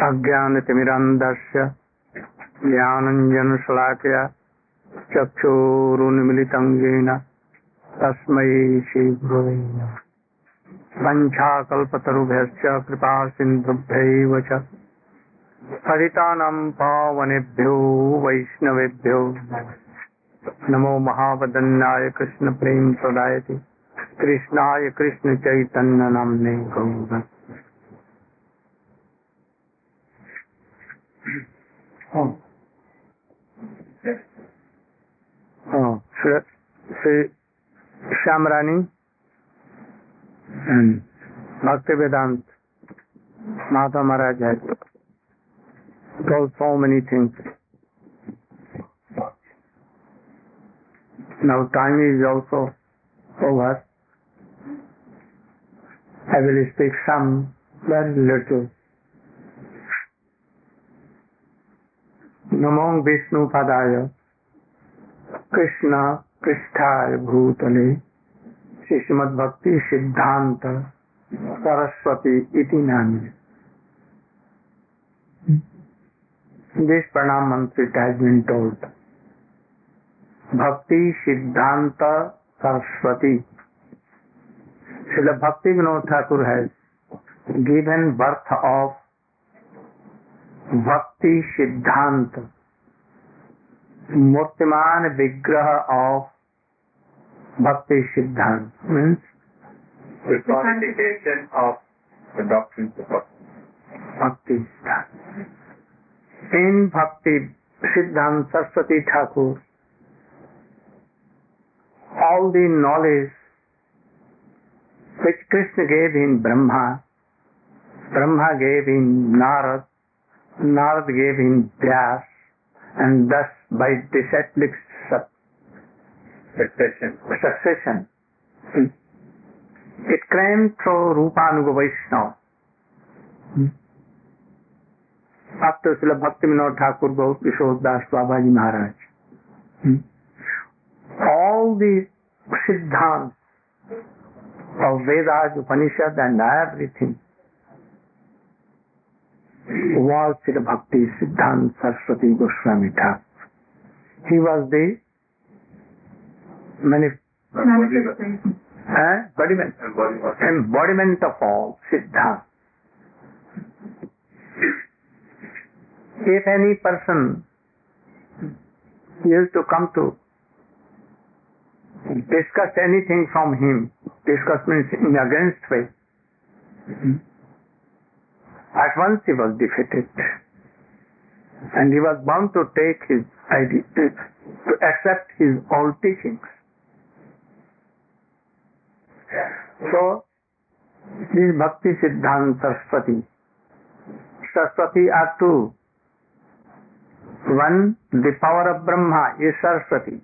अज्ञानतिमिरान्धस्य ज्ञानाञ्जनशलाकया चक्षुरुन्मीलितं येन तस्मै श्रीगुरवे नमः। वञ्चाकल्पतरुभ्यश्च कृपासिन्धुभ्यैव च पतितानां पावनेभ्यो वैष्णवेभ्यो नमो महावदन्याय कृष्ण प्रेम प्रदायते कृष्णाय कृष्ण चैतन्य नाम्ने गौर। Shri श्यामरानी Bhaktivedanta Mata Maharaj has told so many things. Now time is also over. I will speak some very little. Namo Vishnu Padaya Krishna Pristhaya Bhutale Srimad Bhaktisiddhanta Sarasvati iti name. This Pranam mantra has been told. Bhaktisiddhanta Sarasvati. Srila Bhaktisiddhanta Thakur has given birth of Bhaktisiddhanta, Murtiman Vigraha of Bhaktisiddhanta, means personification of the doctrines of Bhaktisiddhanta. In Bhaktisiddhanta Sarasvati Thakur, all the knowledge which Krishna gave in Brahma, Brahma gave in Narad, Narad gave in Vyas, and thus by disciplic succession, it came through Rupanuga Vaishnava up to Srila Bhaktivinoda Thakur Gaur Kishore Das Babaji Maharaj. All the Siddhants of Vedas, Upanishad and everything was Srila Bhaktisiddhanta Sarasvati Goswami Thakur. He was the embodiment of all Siddhanta. If any person used to come to discuss anything from him, discuss means in against way, at once he was defeated, and he was bound to take his idea, to accept his old teachings. So, this Bhaktisiddhanta Sarasvati, Sarasvati are two. One, the power of Brahma is Sarasvati,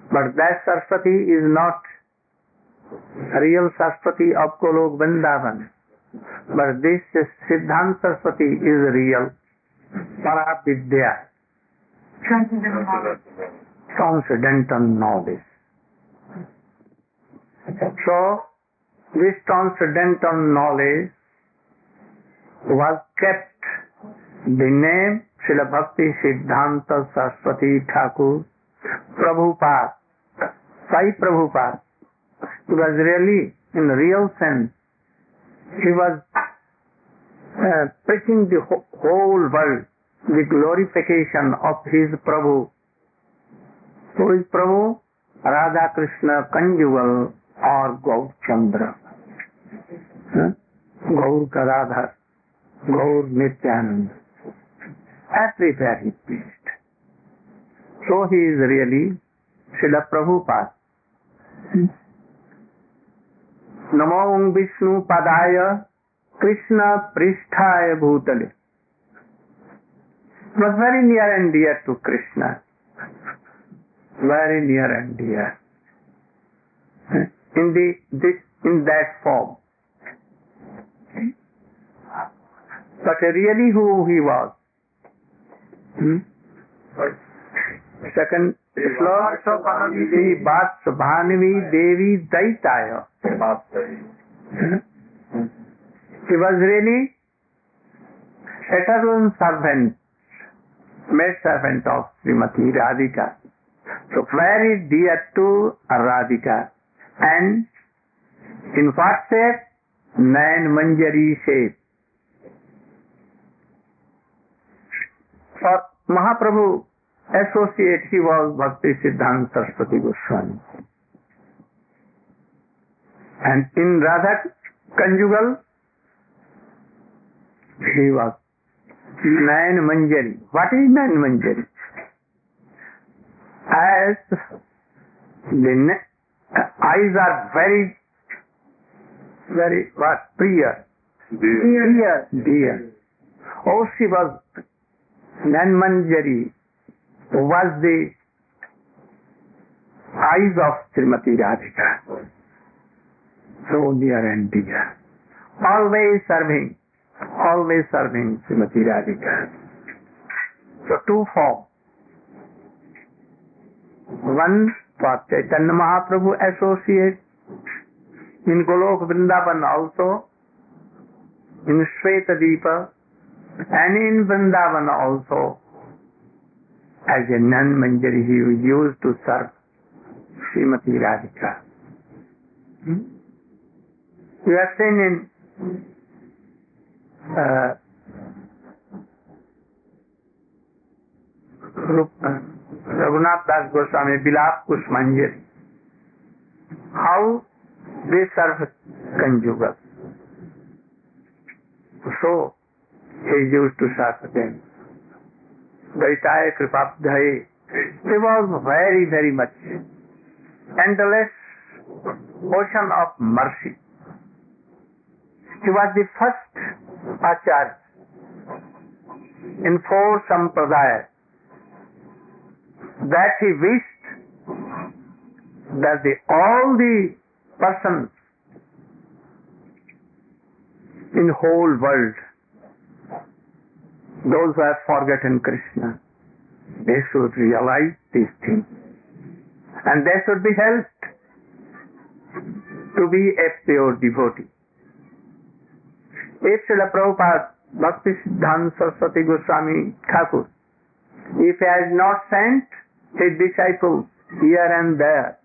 but that Sarasvati is not real Sarasvati of Golok Vrindavan, but this Siddhanta Sarasvati is real Paravidya, transcendental knowledge. So, this transcendental knowledge was kept, the name Srila Bhaktisiddhanta Sarasvati Thakura Prabhupada, Sai Prabhupada. He was really, in real sense, he was preaching the whole world the glorification of his Prabhu. Who is Prabhu? Radha Krishna conjugal or Gaur Chandra. Gaur Radha, Gaur Nityananda. Everywhere he preached. So he is really Srila Prabhupada. Namo Vishnu Padaya Krishna Pristhaya Bhutale. Was very near and dear to Krishna. Very near and dear. In that form. But really who he was. Second slok, Vatsubhanavi Devi Daitaya. He was really eternal servant, maid servant of Srimati Radhika. So very dear to Radhika. And in what shape? Nayan Manjari shape. For Mahaprabhu associate, he was Bhaktisiddhanta Sarasvati Goswami. And in Radha conjugal, he was Nayan Manjari. What is Nayan Manjari? As the eyes are very what? Priya. Dear. Oh, she was Nayan Manjari, was the eyes of Srimati Radhika. So near and dear. Always serving Srimati Radhika. So two forms. One for Chaitanya Mahaprabhu associate in Golok Vrindavan also, in Shvetadipa, and in Vrindavan also, as a Nayan Manjari he was used to serve Srimati Radhika. You have seen in Raghunath Das Goswami, Bilap Kushmanjari, how they serve conjugal. So he used to serve them. Daitaya Kripabdhaye, he was very much endless ocean of mercy. He was the first Acharya in 4 Sampradayas, that he wished that all the persons in whole world, those who have forgotten Krishna, they should realize these things and they should be helped to be a pure devotee. If Srila Prabhupada, Bhaktisiddhanta Sarasvati Goswami Thakur, if he has not sent his disciples here and there,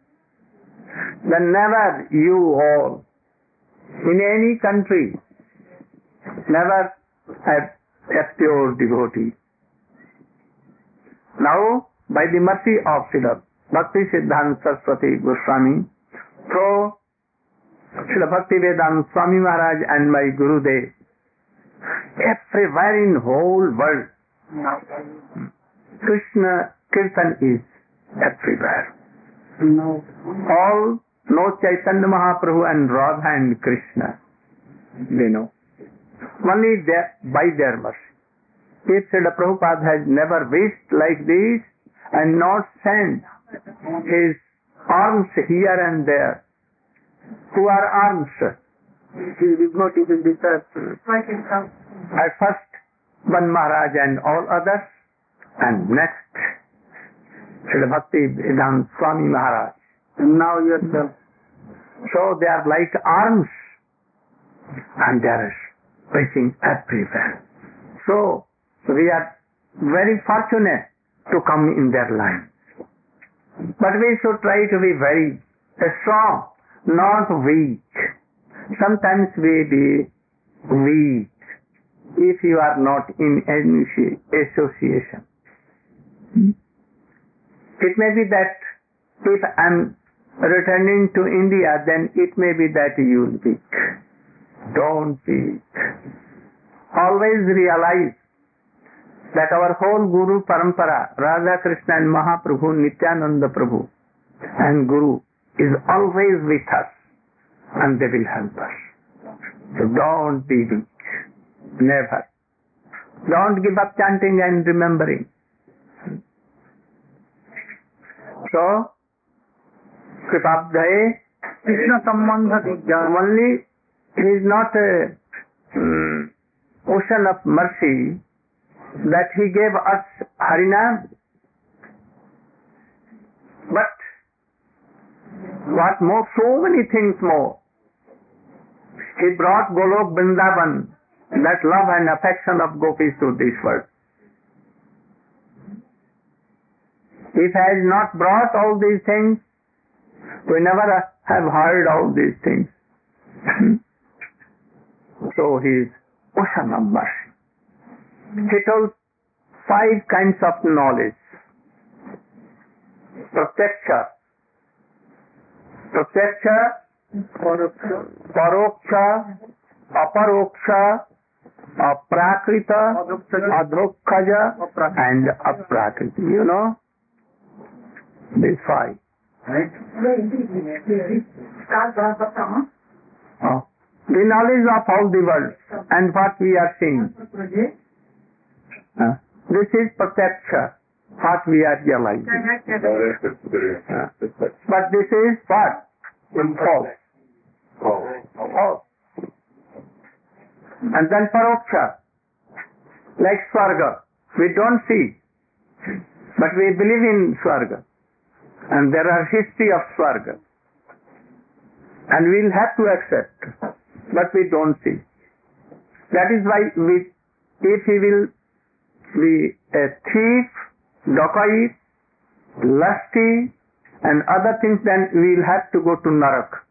then never you all, in any country, never have a pure devotee. Now, by the mercy of Srila Bhaktisiddhanta Sarasvati Goswami, through Srila Bhaktivedanta Swami Maharaj and my Gurudev, everywhere in whole world, Krishna Kirtan is everywhere. All know Chaitanya Mahaprabhu and Radha and Krishna. They know. Only by their mercy. If Srila Prabhupada has never wished like this and not sent his arms here and there, who are arms? He is not even deserved. At first, one Maharaj and all others, and next, Srila Bhaktivedanta Swami Maharaj. And now yourself. So they are like arms, and they are reaching everywhere. So we are very fortunate to come in their line. But we should try to be very strong, not weak. Sometimes we be weak if you are not in any association. It may be that if I am returning to India, then it may be that you will be weak. Don't be weak. Always realize that our whole Guru Parampara, Radha Krishna and Mahaprabhu, Nityananda Prabhu and Guru is always with us and they will help us. So don't be weak. Never. Don't give up chanting and remembering. So, Kripabdhaye, Krishna Sambandha Vijnana. Only he is not a ocean of mercy that he gave us Harinam. But what more? So many things more. He brought Golok Vrindavan that love and affection of gopis to this world. If he has not brought all these things, we never have heard all these things. So he is ocean of mercy. He told 5 kinds of knowledge. Pratyaksha, paroksha, aparoksha, aprakrita, adhokkaja, and aprakrita. You know these 5. Right? The knowledge of all the world and what we are seeing. This is pratyaksha, what we are realizing. But this is what? False. And then paroksha, like Swarga. We don't see, but we believe in Swarga. And there are history of Swarga. And we'll have to accept, but we don't see. That is why if he will be a thief, dacoit, lusty, and other things, then we will have to go to Narak.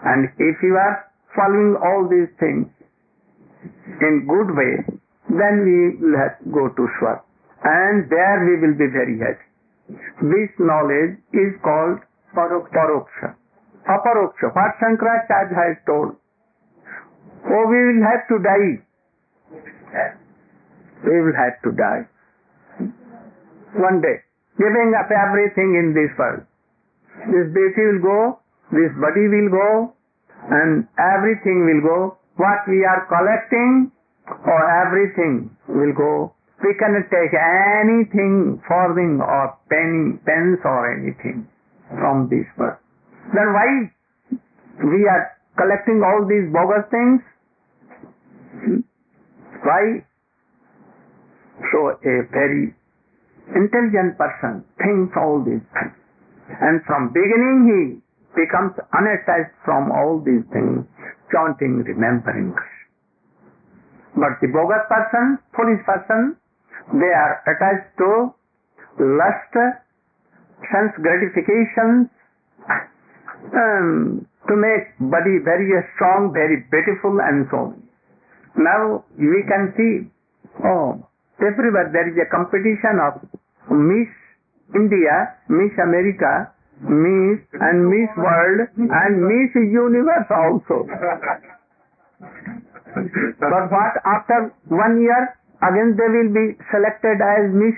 And if you are following all these things in good way, then we will have to go to Swarga. And there we will be very happy. This knowledge is called paroksha. Aparoksha, what Shankaracharya has told. Oh, we will have to die. We will have to die. One day, giving up everything in this world. This beauty will go, this body will go, and everything will go. What we are collecting, or everything will go. We cannot take anything, farthing or pence or anything from this world. Then why we are collecting all these bogus things? Why? So a very intelligent person thinks all these things. And from beginning he becomes unattached from all these things, chanting, remembering. But the bogus person, foolish person, they are attached to lust, sense gratifications, to make body very strong, very beautiful, and so on. Now we can see, everywhere there is a competition of Miss India, Miss America, Miss and Miss World and Miss Universe also. But what after 1 year, again they will be selected as Miss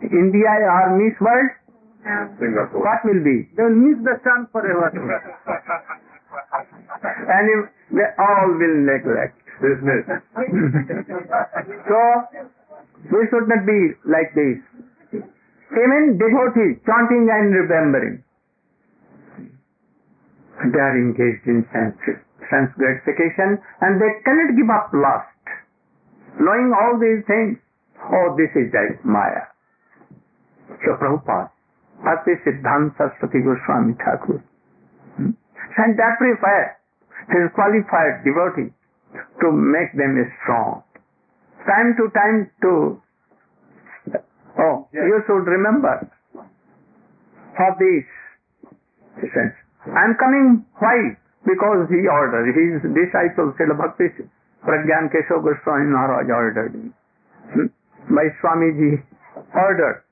India or Miss World? Singapore. What will be? They will miss the sun forever. And they all will neglect. Business. So, we should not be like this. Even devotees, chanting and remembering, they are engaged in sense gratification and they cannot give up lust. Knowing all these things, this is like Maya. So Prabhupada, Bhaktisiddhanta Sarasvati Goswami Thakur, and that prepared his qualified devotee to make them strong. Time to time you should remember for this. He says, I am coming, why? Because he ordered, his disciple Srila Bhaktisiddhanta Pragyan Keshav Goswami Maharaj ordered me. My Swamiji ordered.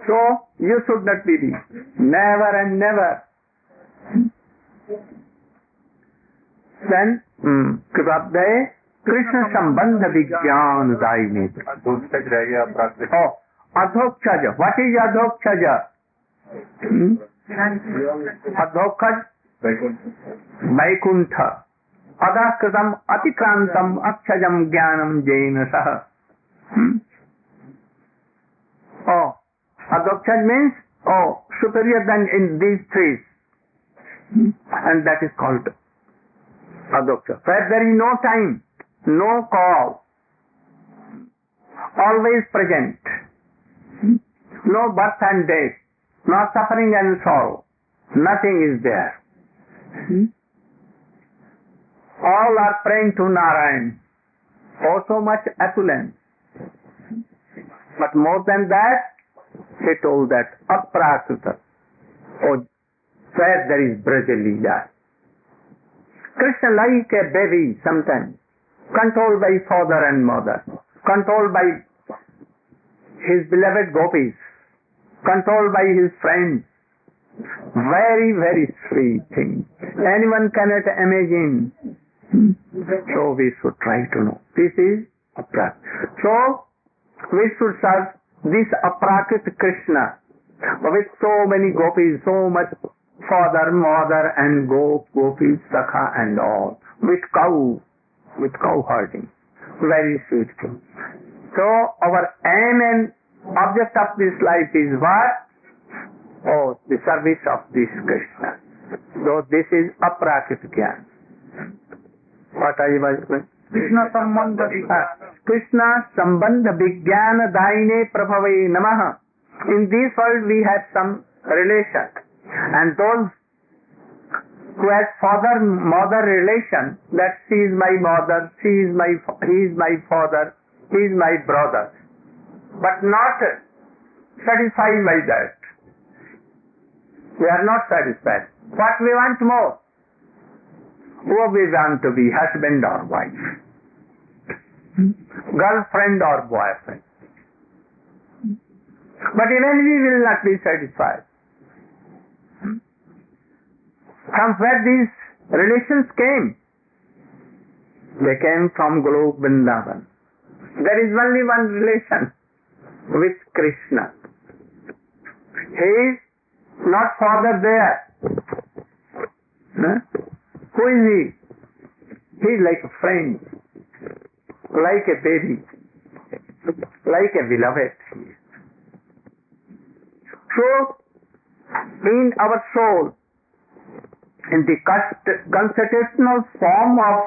So you should not be this. Never and never. Then Kripabdaye Krishna Sambandha Vigyan Daine. Adhokchaja. What is Adhokchaja? Adhokchaj Vaikuntha. Adakritam Atikrantam Akshajam Jnanam Jaina Saha. Adhokchaj means superior than in these three. And that is called Adhokcha. Where there is no time, no call, always present, no birth and death, no suffering and sorrow, nothing is there. All are praying to Narayan. Oh, so much opulence. But more than that, he told that Aprakrita, oh, where there is Braja Leela. Krishna like a baby sometimes, controlled by father and mother, controlled by his beloved gopis, controlled by his friends. Very, very sweet thing. Anyone cannot imagine. So we should try to know. This is Aprakrita. So we should serve this Aprakrita Krishna with so many gopis, so much father, mother and gopis, sakha and all, with cow herding. Very sweet thing. So our aim and object of this life is what? Oh, the service of this Krishna. So this is Aprakrita Jnana. What I was saying? Krishna Sambandha Vijnana Daine Prabhave Namaha. In this world we have some relation, and those who has father-mother relation, that she is my mother, he is my father, he is my brother, but not satisfied by that. We are not satisfied. What we want more? Who we want to be, husband or wife, girlfriend or boyfriend. But even we will not be satisfied. From where these relations came? They came from Golok Vrindavan. There is only one relation with Krishna. He is not father there. Who is he? He is like a friend, like a baby, like a beloved. So, in our soul, in the constitutional form of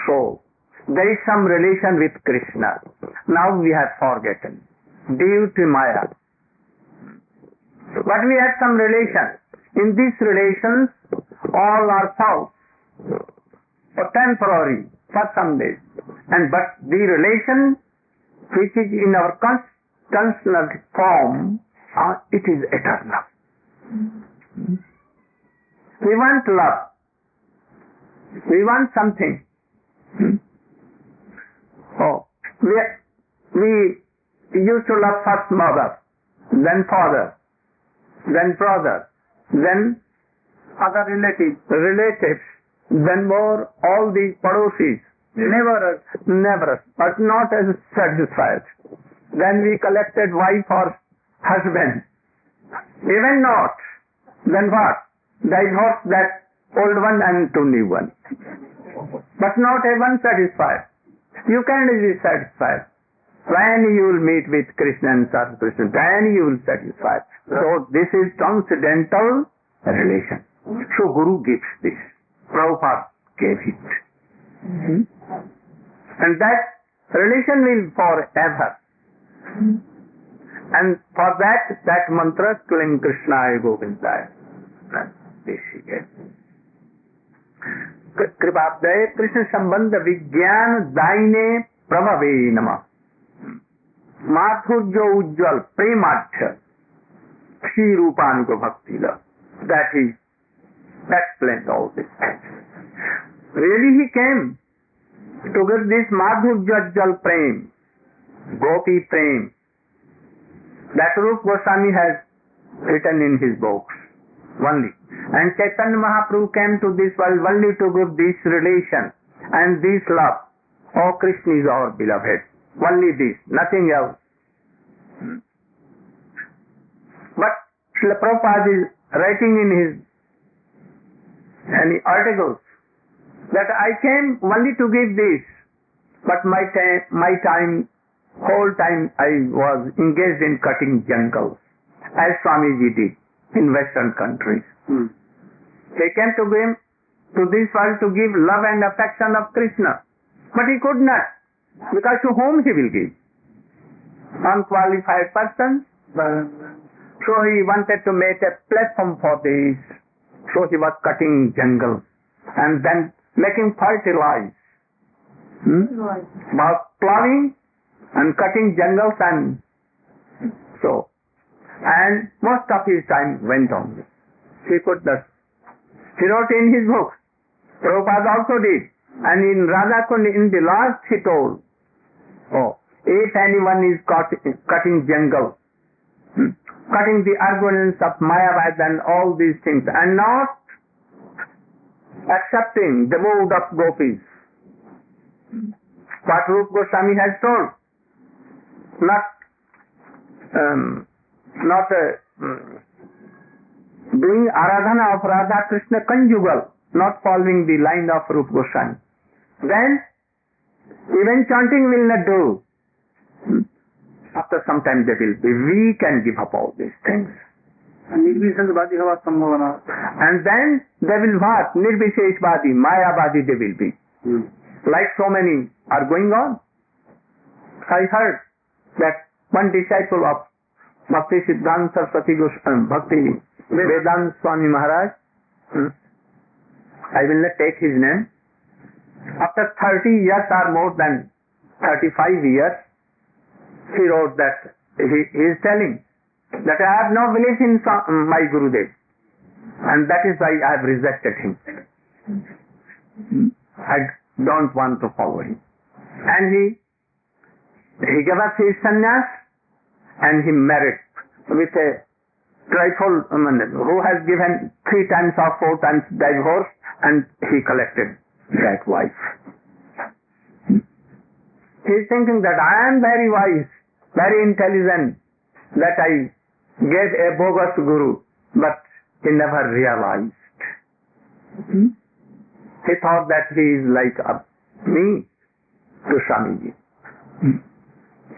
soul, there is some relation with Krishna. Now we have forgotten, due to Maya. But we have some relation. In these relations, all are false, or temporary, for some days. But the relation which is in our constitutional form, it is eternal. We want love. We want something. Oh, we used to love first mother, then father, then brother, then other relatives, then more all these padosis. Never, but not as satisfied. Then we collected wife or husband. Even not. Then what? Divorce that old one and to new one. But not even satisfied. You cannot be satisfied. When you will meet with Krishna and serve Krishna, then you will satisfy. So this is transcendental relation. So Guru gives this. Prabhupada gave it. And that relation will forever. And for that mantra, Kling Krishnaya Govindaya. This is it. Kripabdaya Krishna Sambandha Vijnana Daine Prabhave Nama. Madhurya Ujjwal Premadhya Shri Rupanuga Bhakti Love. That is explained all this. Really he came to give this Madhurya Ujjwal Prem, Gopi Prem. That Rupa Goswami has written in his books only. And Chaitanya Mahaprabhu came to this world only to give this relation and this love. Oh, Krishna is our beloved. Only this, nothing else. But Srila Prabhupada is writing in his articles that I came only to give this, but my whole time I was engaged in cutting jungles, as Swamiji did in Western countries. He came to this world to give love and affection of Krishna, but he could not, because to whom he will give? Unqualified persons. So he wanted to make a platform for this. So he was cutting jungles, and then making fertilize, about plowing and cutting jungles and so. And most of his time went on. He wrote in his books. Prabhupada also did. And in Radhakund, in the last he told, if anyone is cutting jungle, cutting the arguments of Mayavad and all these things, and not accepting the mood of gopis, what Rupa Goswami has told, not doing Aradhana of Radha Krishna conjugal, not following the line of Rupa Goswami, then even chanting will not do. After some time they will be weak and give up all these things. And then they will what? Nirvisheshvadi, Mayavadi they will be. Like so many are going on. I heard that one disciple of Bhaktisiddhanta Sarasvati Bhaktisiddhanta Swami Maharaj, I will not take his name. After 30 years or more than 35 years, he wrote that he is telling that I have no belief in my Gurudev, and that is why I have rejected him. I don't want to follow him. And he gave up his sannyas and he married with a trifle woman who has given 3 times or 4 times divorce, and he collected that wife. He is thinking that I am very wise, very intelligent, that I gave a bogus guru, but he never realized. He thought that he is like me to Swamiji.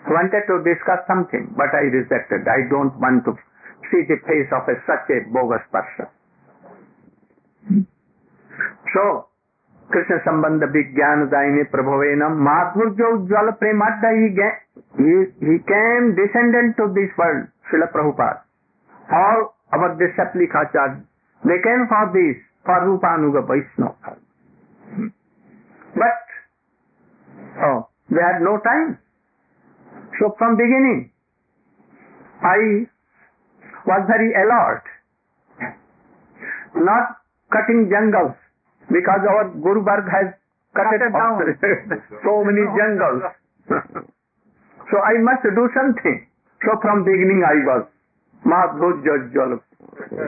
Wanted to discuss something, but I rejected. I don't want to see the face of such a bogus person. So, Krishna Sambandha Vijnana Daine Prabhuvenam Madhurya Ujjvala Premadda, he came descendant to this world, Srila Prabhupada. All our Deshaplikacharya, they came for this, for Rupanuga Vaishnava. But, they had no time. So from beginning, I was very alert, not cutting jungles, because our Guru Varg has cut it down so many jungles. So I must do something. So from beginning I was Madhurya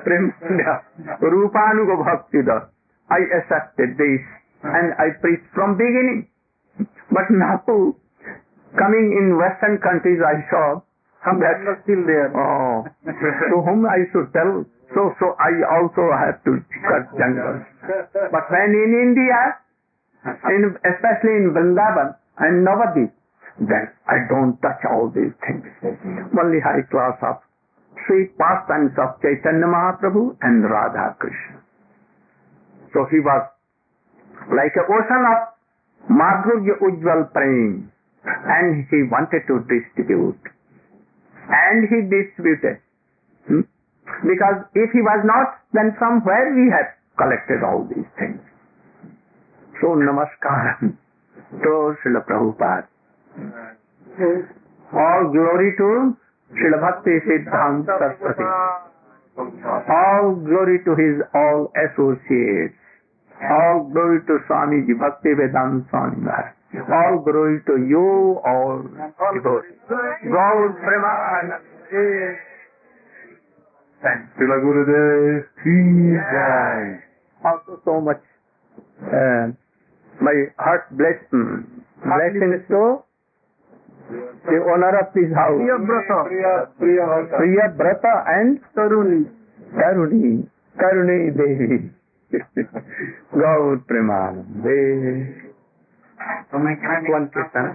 Premanda Rupanuga Bhaktida. I accepted this and I preached from beginning. But now, coming in Western countries, I saw that still there. To whom I should tell? So I also have to cut jungles. But when in India, especially in Vrindavan and Navadip, then I don't touch all these things. Only high class of sweet pastimes of Chaitanya Mahaprabhu and Radha Krishna. So he was like an ocean of Madhurya Ujjval Prem, and he wanted to distribute. And he distributed. Because if he was not, then from where we have collected all these things? So namaskaram to Srila Prabhupada. All glory to Srila Bhaktisiddhanta Sarasvati. All glory to his all associates. All glory to Swamiji Bhaktivedanta Swami Maharaj. All glory to you, all devotees. Gaur Premanand. Thanks. Srila Gurudev ki jai. Also so much my heart blessings to the owner of this house, Priya Brata and Taruni Devi. Gaur Premanand. One person.